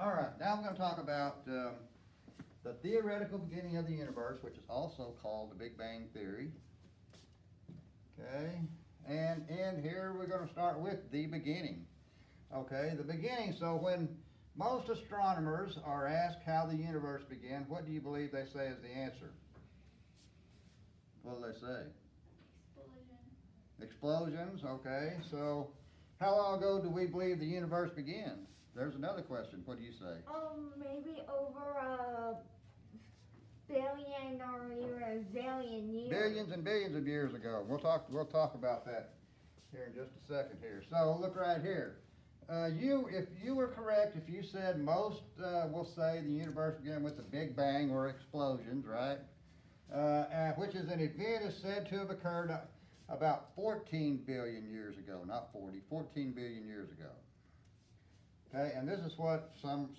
All right, now I'm going to talk about the theoretical beginning of the universe, which is also called the Big Bang Theory. Okay, and here we're going to start with the beginning. Okay, the beginning. So when most astronomers are asked how the universe began, what do you believe they say is the answer? What do they say? Explosions, okay. So how long ago do we believe the universe began? There's another question. What do you say? Maybe over a billion or even a zillion years. Billions and billions of years ago. We'll talk about that here in just a second here. So look right here. If you were correct, if you said most will say the universe began with the Big Bang or explosions, right? Which is an event is said to have occurred about 14 billion years ago, not 40, 14 billion years ago. Okay, and this is what some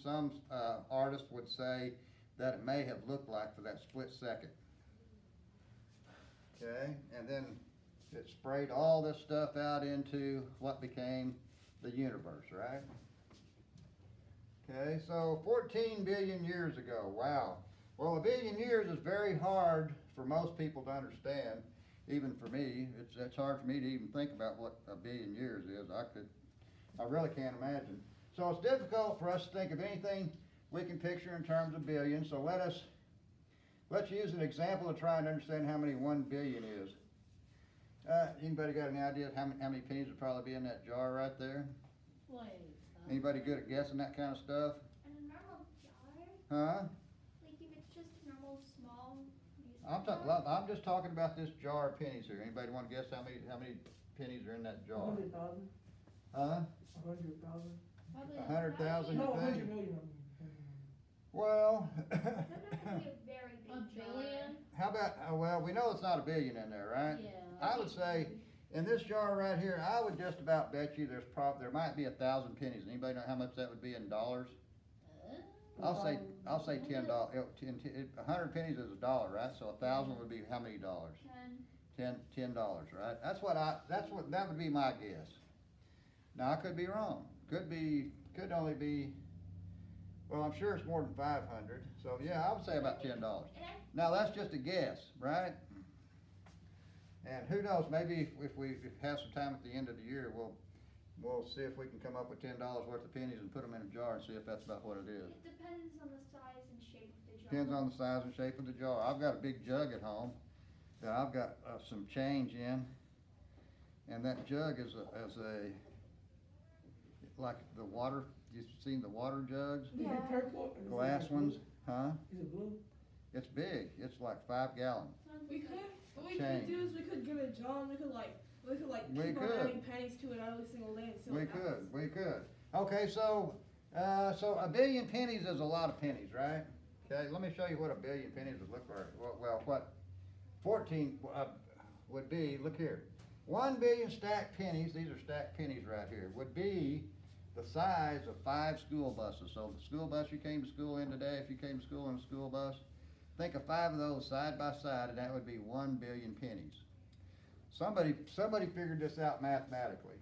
artists would say that it may have looked like for that split second. Okay, and then it sprayed all this stuff out into what became the universe, right? Okay, so 14 billion years ago, wow. Well, a billion years is very hard for most people to understand. Even for me, it's hard for me to even think about what a billion years is. I really can't imagine. So it's difficult for us to think of anything we can picture in terms of billions. So let's use an example to try and understand how many 1 billion is. Anybody got any idea how many pennies would probably be in that jar right there? Anybody good at guessing that kind of stuff? In a normal jar? Huh? Like if it's just a normal small I'm just talking about this jar of pennies here. Anybody want to guess how many pennies are in that jar? 100,000. Huh? 100,000. 100,000, No, you 100 think? million. Well, Doesn't have to be a very big A jar. billion? how about, well, we know it's not a billion in there, right? Yeah. I would say, in this jar right here, I would just about bet you there might be 1,000 pennies. Anybody know how much that would be in dollars? I'll say $10. $100 pennies is $1, right? So 1,000 would be how many dollars? $10, right? That would be my guess. Now I could be wrong. Could only be. Well, I'm sure it's more than 500. So yeah, I would say about $10. Now that's just a guess, right? And who knows? Maybe if we have some time at the end of the year, we'll see if we can come up with $10 worth of pennies and put them in a jar and see if that's about what it is. It depends on the size and shape of the jar. Depends on the size and shape of the jar. I've got a big jug at home that I've got some change in, and that jug is like the water. You've seen the water jugs? Is it purple? Or is Glass it ones, blue? huh? Is it blue? It's big. It's like 5 gallon. What we Change. could do is we could get a jar and we could keep on adding pennies to it every single day until it happens. We could. Okay, so a billion pennies is a lot of pennies, right? Okay, let me show you what a billion pennies would look like. Well, what 14 would be. Look here, 1 billion stacked pennies. These are stacked pennies right here. Would be the size of 5 school buses. So the school bus you came to school in today, if you came to school in a school bus, think of 5 of those side by side, and that would be 1 billion pennies. Somebody figured this out mathematically.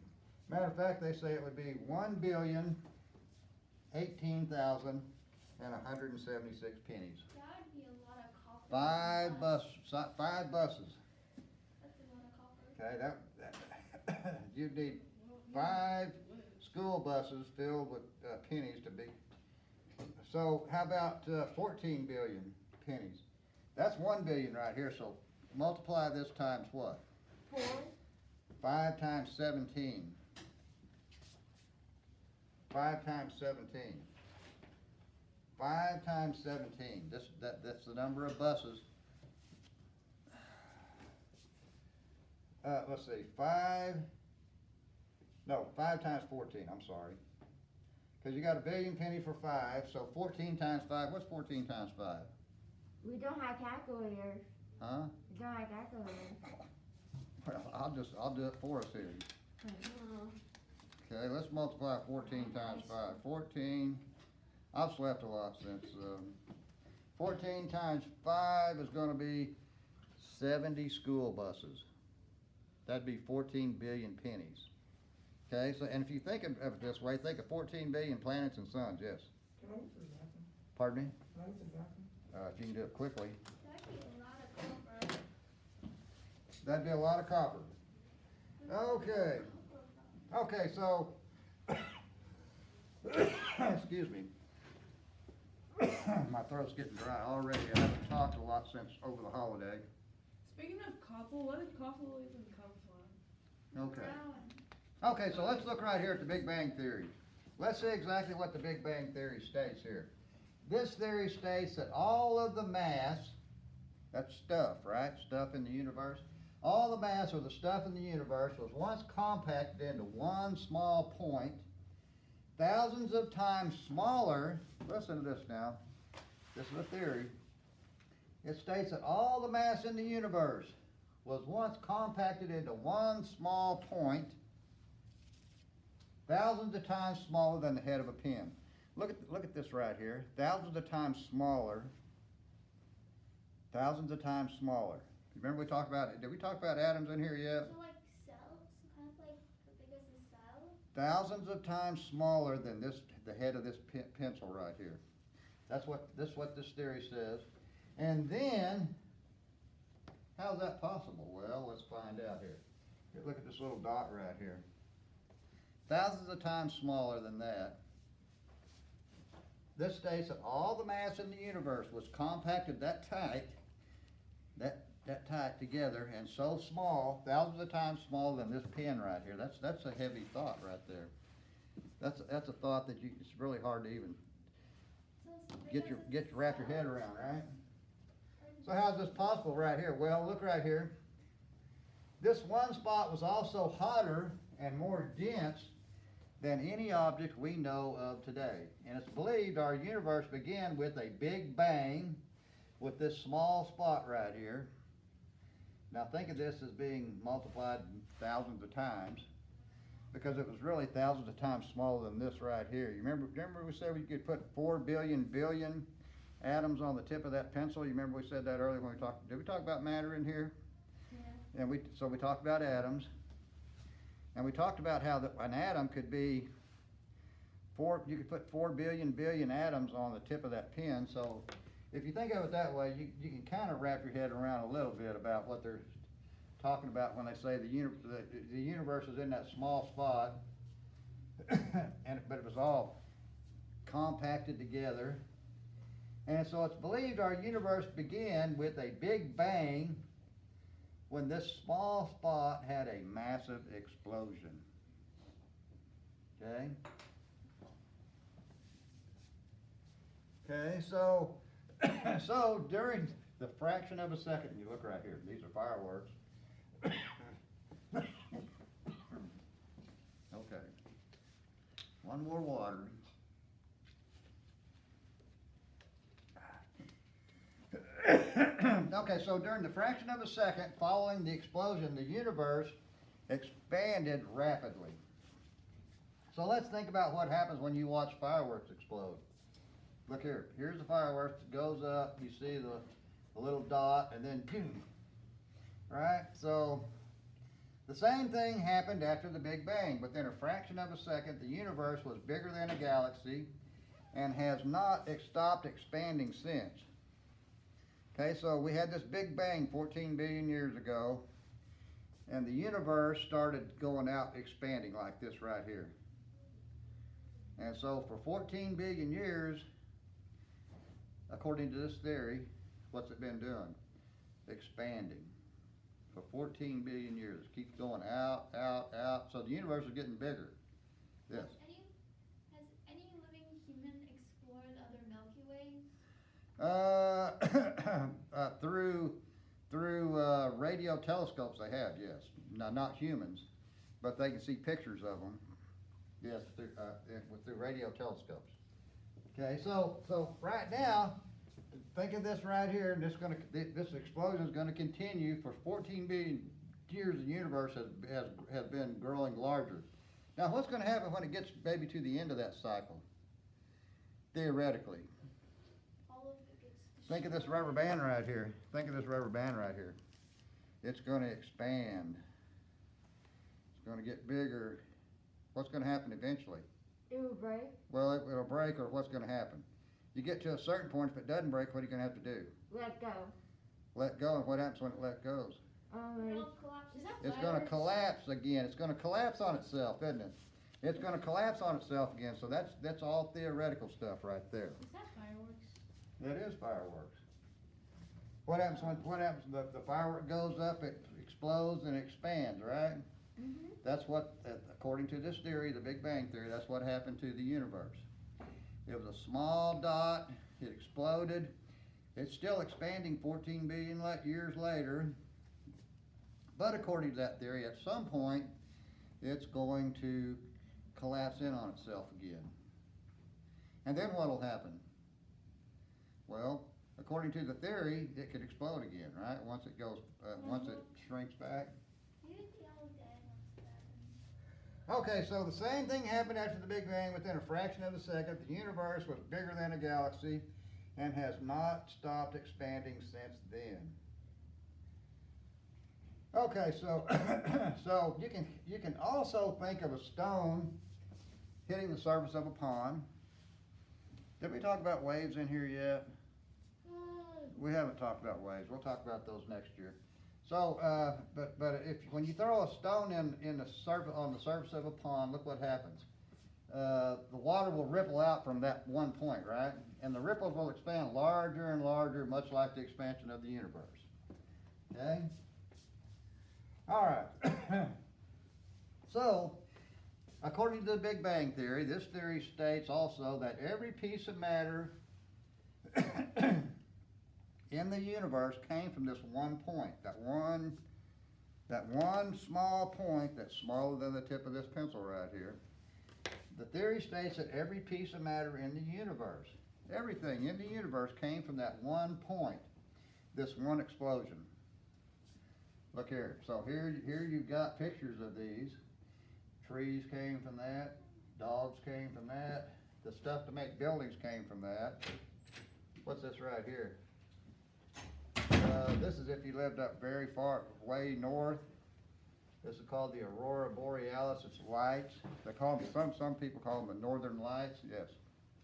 Matter of fact, they say it would be 1,018,176 pennies. That would be a lot of copper. 5 buses. That's a lot of copper. Okay, that you'd need 5 school buses filled with pennies to be. So how about 14 billion pennies? That's 1 billion right here. So multiply this times what? 4. 5 times 17. 5 times 17. 5 times 17. That's the number of buses. Let's see. 5 times 14. I'm sorry. Because you got a billion penny for 5. So 14 times 5. What's 14 times 5? We don't have calculators. Huh? We don't have calculators. Well, I'll do it for us here. Okay, let's multiply 14 times 5. 14, I've slept a lot since, 14 times 5 is gonna be 70 school buses. That'd be 14 billion pennies. Okay, so, and if you think of it this way, think of 14 billion planets and suns, yes. Can I use the bathroom? Pardon me? Can I use the bathroom? If you can do it quickly. That'd be a lot of copper. That'd be a lot of copper. Okay. Okay, so, excuse me. My throat's getting dry already. I haven't talked a lot since over the holiday. Speaking of copper, what did copper even come from? Okay. Brown. Okay, so let's look right here at the Big Bang Theory. Let's see exactly what the Big Bang Theory states here. This theory states that all of the mass, that's stuff, right? Stuff in the universe. All the mass of the stuff in the universe was once compacted into one small point, thousands of times smaller. Listen to this now. This is a theory. It states that all the mass in the universe was once compacted into one small point, thousands of times smaller than the head of a pin. Look at this right here. Thousands of times smaller. Thousands of times smaller. Remember we talked about, did we talk about atoms in here yet? So like cells, kind of like the biggest is cell. Thousands of times smaller than this, the head of this pencil right here. That's what this theory says. And then, how's that possible? Well, let's find out here. Here, look at this little dot right here. Thousands of times smaller than that. This states that all the mass in the universe was compacted that tight together, and so small, thousands of times smaller than this pen right here. That's a heavy thought right there. That's a thought that it's really hard to even So it's wrap your head around, right? So how's this possible right here? Well, look right here. This one spot was also hotter and more dense than any object we know of today. And it's believed our universe began with a big bang with this small spot right here. Now think of this as being multiplied thousands of times, because it was really thousands of times smaller than this right here. You remember we said we could put 4 billion atoms on the tip of that pencil? You remember we said that earlier when we talked, did we talk about matter in here? Yeah. And so we talked about atoms. And we talked about how an atom could be you could put 4 billion atoms on the tip of that pen. So if you think of it that way, you can kind of wrap your head around a little bit about what they're talking about when they say the universe is in that small spot, but it was all compacted together. And so it's believed our universe began with a big bang when this small spot had a massive explosion. Okay? Okay, so during the fraction of a second, you look right here, these are fireworks. Okay. One more water. Okay, so during the fraction of a second following the explosion, the universe expanded rapidly. So let's think about what happens when you watch fireworks explode. Look here, here's the fireworks, it goes up, you see the little dot, and then boom, right? So the same thing happened after the Big Bang. Within a fraction of a second, the universe was bigger than a galaxy and has not stopped expanding since. Okay, so we had this Big Bang 14 billion years ago, and the universe started going out expanding like this right here. And so for 14 billion years, according to this theory, what's it been doing? Expanding. For 14 billion years. It keeps going out, out, out. So the universe is getting bigger. Yes. Has any living human explored other Milky Ways? Through radio telescopes they have, yes. No, not humans, but they can see pictures of them. Yes, through radio telescopes. Okay, so right now, think of this right here, and this explosion is going to continue for 14 billion years. The universe has been growing larger. Now, what's going to happen when it gets maybe to the end of that cycle? Theoretically. All of it gets destroyed. Think of this rubber band right here. Think of this rubber band right here. It's going to expand. It's going to get bigger. What's going to happen eventually? It will break. Well, it'll break, or what's gonna happen? You get to a certain point, if it doesn't break, what are you gonna have to do? Let go. Let go, and what happens when it let goes? It all collapses. It's gonna collapse again. It's gonna collapse on itself, isn't it? It's gonna collapse on itself again, so that's all theoretical stuff right there. Is that fireworks? That is fireworks. What happens when the firework goes up, it explodes and expands, right? Mm-hmm. That's what, according to this theory, the Big Bang Theory, that's what happened to the universe. It was a small dot, it exploded, it's still expanding 14 billion years later, but according to that theory, at some point, it's going to collapse in on itself again. And then what'll happen? Well, according to the theory, it could explode again, right? Once it goes, once it shrinks back. You'd be all dead once that happens. Okay, so the same thing happened after the Big Bang within a fraction of a second. The universe was bigger than a galaxy and has not stopped expanding since then. Okay, so so you can also think of a stone hitting the surface of a pond. Did we talk about waves in here yet? We haven't talked about waves. We'll talk about those next year. So, but if when you throw a stone in the surface on the surface of a pond, look what happens. The water will ripple out from that one point, right? And the ripples will expand larger and larger, much like the expansion of the universe. Okay? All right. So, according to the Big Bang Theory, this theory states also that every piece of matter in the universe came from this one point, that one small point that's smaller than the tip of this pencil right here. The theory states that every piece of matter in the universe, everything in the universe came from that one point, this one explosion. Look here. So here you've got pictures of these. Trees came from that. Dogs came from that. The stuff to make buildings came from that. What's this right here? This is if you lived up very far, way north. This is called the Aurora Borealis. It's lights. They call them, some people call them the Northern Lights. Yes.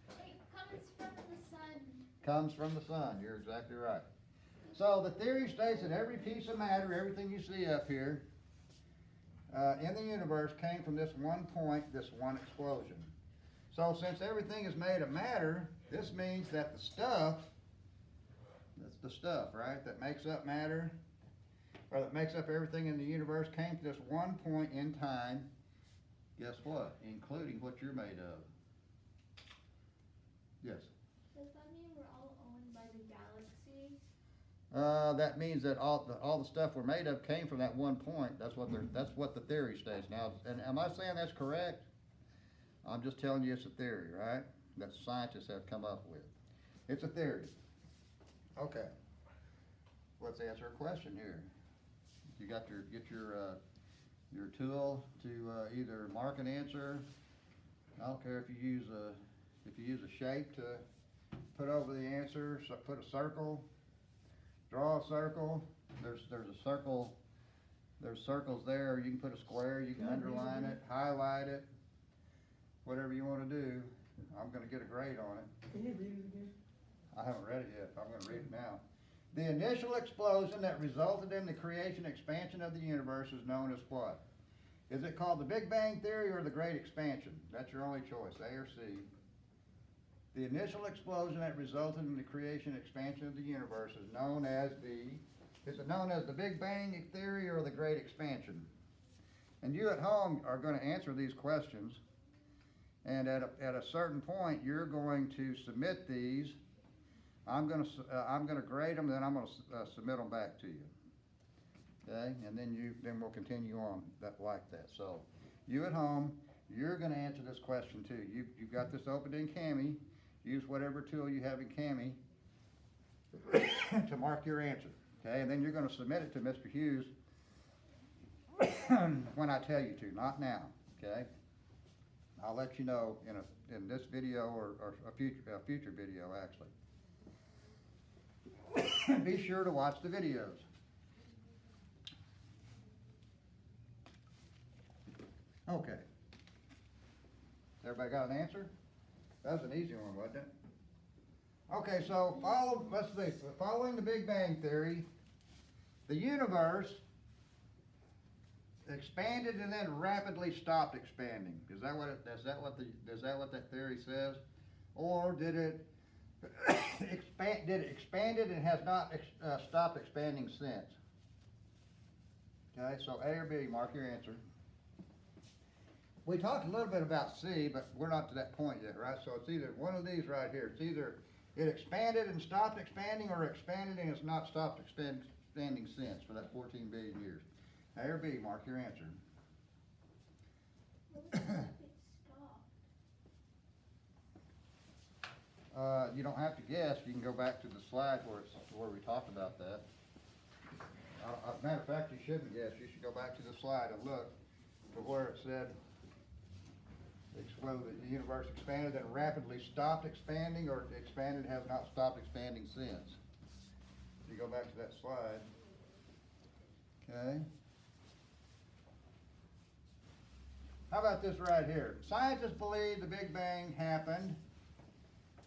It comes from the sun. Comes from the sun. You're exactly right. So the theory states that every piece of matter, everything you see up here in the universe came from this one point, this one explosion. So since everything is made of matter, this means that the stuff, that's the stuff, right, that makes up matter, or that makes up everything in the universe, came to this one point in time. Guess what? Including what you're made of. Yes? Does that mean we're all owned by the galaxy? That means that all the stuff we're made of came from that one point. That's what the theory states. Now, and am I saying that's correct? I'm just telling you it's a theory, right? That scientists have come up with. It's a theory. Okay. Let's answer a question here. You got get your tool to either mark an answer. I don't care if you use a shape to put over the answer. So put a circle. Draw a circle. There's a circle. There's circles there. You can put a square. You can underline it, highlight it, whatever you want to do. I'm going to get a grade on it. Can you read it again? I haven't read it yet. I'm going to read it now. The initial explosion that resulted in the creation and expansion of the universe is known as what? Is it called the Big Bang Theory or the Great Expansion? That's your only choice, A or C. The initial explosion that resulted in the creation and expansion of the universe is known as is it known as the Big Bang Theory or the Great Expansion? And you at home are going to answer these questions, and at a certain point you're going to submit these. I'm going to grade them, then I'm going to submit them back to you. Okay, and then we'll continue on like that. So, you at home, you're going to answer this question too. You've got this opened in Cami. Use whatever tool you have in Cami to mark your answer. Okay, and then you're going to submit it to Mr. Hughes when I tell you to, not now. Okay, I'll let you know in this video or a future video actually. Be sure to watch the videos. Okay. Everybody got an answer? That was an easy one, wasn't it? Okay, so let's see, following the Big Bang Theory, the universe expanded and then rapidly stopped expanding. Is that what that theory says? Or did it expanded and has not stopped expanding since? Okay, so A or B, mark your answer. We talked a little bit about C, but we're not to that point yet, right? So it's either one of these right here. It's either it expanded and stopped expanding, or expanded and has not stopped expanding since for that 14 billion years. A or B, mark your answer. It stopped. You don't have to guess. You can go back to the slide where we talked about that. Matter of fact, you shouldn't guess. You should go back to the slide and look to where it said whether the universe expanded and rapidly stopped expanding, or expanded and has not stopped expanding since. If you go back to that slide. Okay. How about this right here? Scientists believe the Big Bang happened,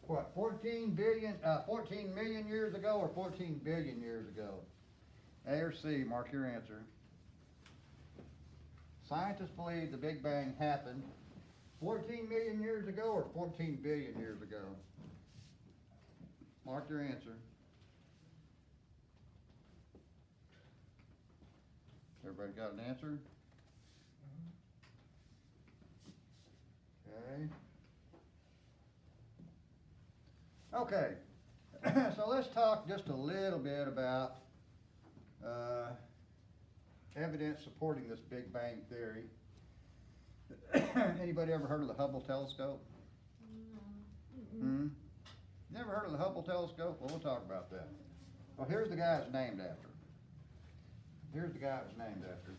what, 14 million years ago or 14 billion years ago? A or C, mark your answer. Scientists believe the Big Bang happened 14 million years ago or 14 billion years ago? Mark your answer. Everybody got an answer? Okay. Okay. So let's talk just a little bit about evidence supporting this Big Bang Theory. Anybody ever heard of the Hubble telescope? Mm-mm. Never heard of the Hubble telescope? Well, we'll talk about that. Well, here's the guy it's named after. Here's the guy it was named after.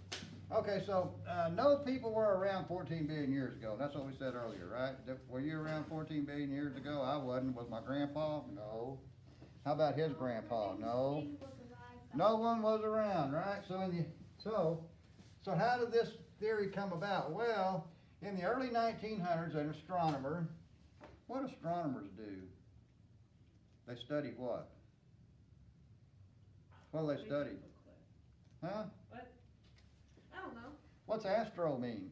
Okay, so no people were around 14 billion years ago. That's what we said earlier, right? Were you around 14 billion years ago? I wasn't. Was my grandpa? No. How about his grandpa? No. No one was around, right? So how did this theory come about? Well, in the early 1900s, an astronomer. What astronomers do? They study what? What do they study? Huh? What? I don't know. What's astro mean?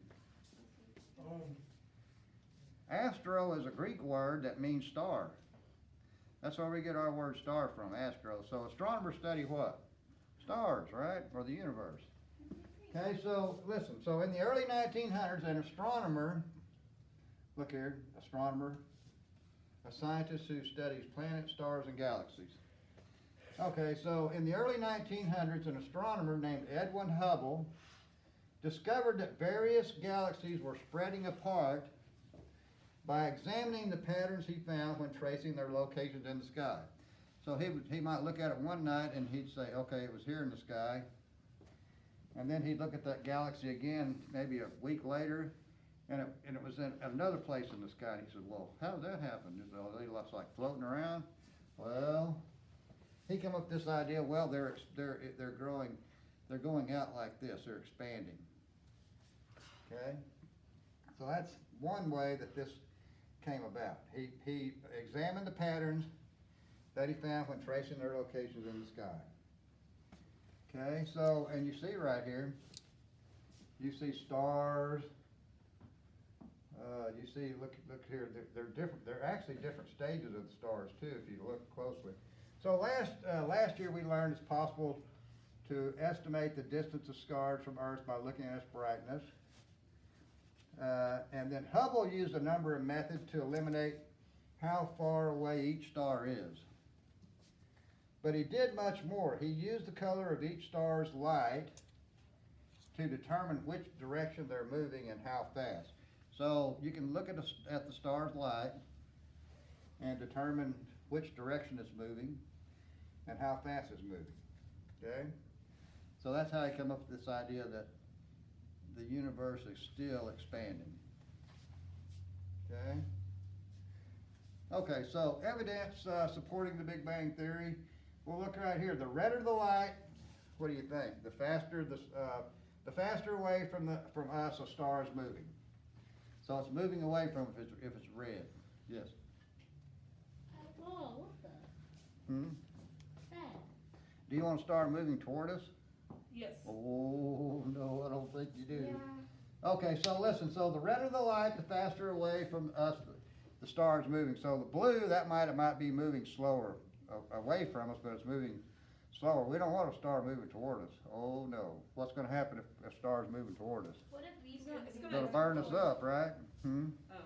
Astro is a Greek word that means star. That's where we get our word star from, astro. So astronomers study what? Stars, right? Or the universe. Okay, so listen. So in the early 1900s, an astronomer, look here, astronomer, a scientist who studies planets, stars, and galaxies. Okay, so in the early 1900s, an astronomer named Edwin Hubble discovered that various galaxies were spreading apart by examining the patterns he found when tracing their locations in the sky. So he might look at it one night and he'd say, okay, it was here in the sky. And then he'd look at that galaxy again maybe a week later, and it was in another place in the sky. And he said, well, how did that happen? He said, oh, they looked like floating around. Well, he came up with this idea, well, they're going out like this, they're expanding. Okay? So that's one way that this came about. He examined the patterns that he found when tracing their locations in the sky. Okay, so, and you see right here, you see stars, you see, look here, they're different, they're actually different stages of the stars too, if you look closely. So last year we learned it's possible to estimate the distance of stars from Earth by looking at its brightness. And then Hubble used a number of methods to eliminate how far away each star is. But he did much more. He used the color of each star's light to determine which direction they're moving and how fast. So you can look at the star's light and determine which direction it's moving and how fast it's moving. Okay? So that's how he came up with this idea that the universe is still expanding. Okay? Okay, so evidence supporting the Big Bang Theory. Well, look right here. The redder the light, what do you think? The faster away from us a star is moving. So it's moving away from if it's red. Yes. Whoa, what the? Hmm? That. Do you wanna start moving toward us? Yes. Oh, no, I don't think you do. Yeah. Okay, so listen, so the redder the light, the faster away from us the star is moving. So the blue, it might be moving slower away from us, but it's moving slower. We don't want a star moving toward us. Oh, no. What's gonna happen if a star's moving toward us? What if we It's start gonna- it's It's moving gonna burn us up, right? Hmm? That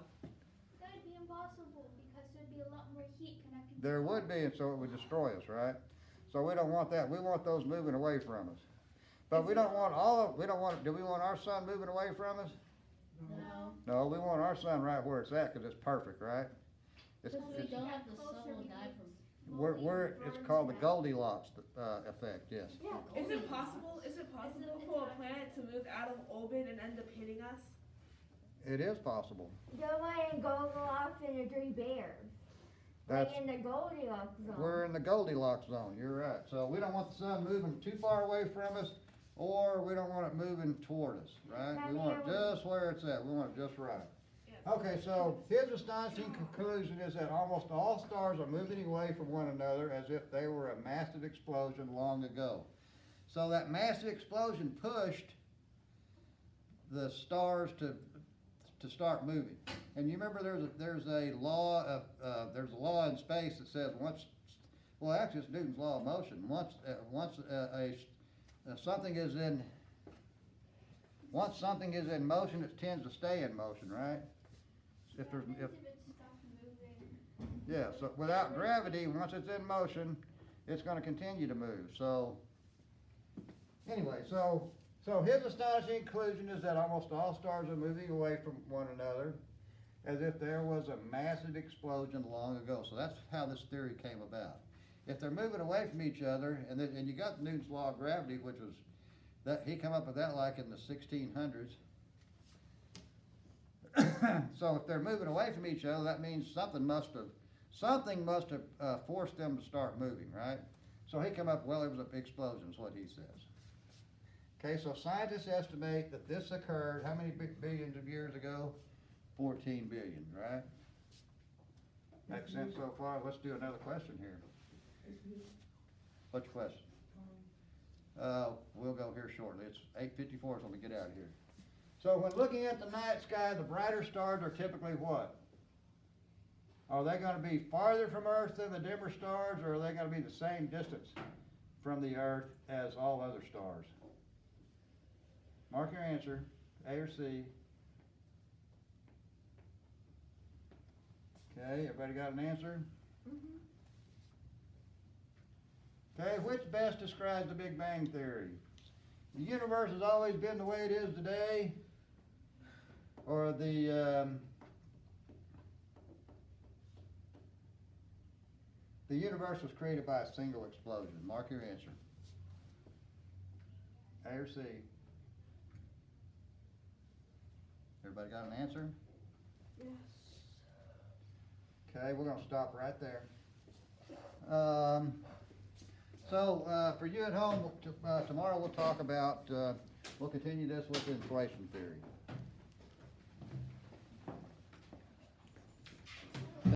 would be impossible because there'd be a lot more heat connecting. to There the would Earth. be, and so it would destroy us, right? So we don't want that. We want those moving away from us. But we don't want do we want our sun moving away from us? No. No, we want our sun right where it's at, cause it's perfect, right? It's, Because we it's, don't have the sun will die from. it's called the Goldilocks, effect, yes. Yeah. Is it possible for a planet to move out of orbit and end up hitting us? It is possible. They're like Goldilocks and the Three Bears. That's, Like in the Goldilocks zone. we're in the Goldilocks zone, you're right. So we don't want the sun moving too far away from us, or we don't want it moving toward us, right? We want it just where it's at, we want it just right. Yes. Okay, so his astonishing conclusion is that almost all stars are moving away from one another as if they were a massive explosion long ago. So that massive explosion pushed the stars to start moving. And you remember there's a law in space that says actually it's Newton's law of motion. Once something is in motion, it tends to stay in motion, right? What happens if it stops moving? Yeah, so without gravity, once it's in motion, it's gonna continue to move, so. Anyway, so his astonishing conclusion is that almost all stars are moving away from one another as if there was a massive explosion long ago. So that's how this theory came about. If they're moving away from each other, and you got Newton's law of gravity, which was, that he come up with that like in the 1600s. So if they're moving away from each other, that means something must have forced them to start moving, right? So he come up, well, it was an explosion, is what he says. Okay, so scientists estimate that this occurred, how many billions of years ago? 14 billion, right? Makes sense so far? Let's do another question here. What's your question? We'll go here shortly. It's 8:54, so let me get out of here. So when looking at the night sky, the brighter stars are typically what? Are they gonna be farther from Earth than the dimmer stars, or are they gonna be the same distance from the Earth as all other stars? Mark your answer, A or C. Okay, everybody got an answer? Mhm. Okay, which best describes the Big Bang Theory? The universe has always been the way it is today, or the universe was created by a single explosion. Mark your answer. A or C? Everybody got an answer? Yes. Okay, we're gonna stop right there. For you at home, tomorrow we'll talk about, we'll continue this with the inflation theory.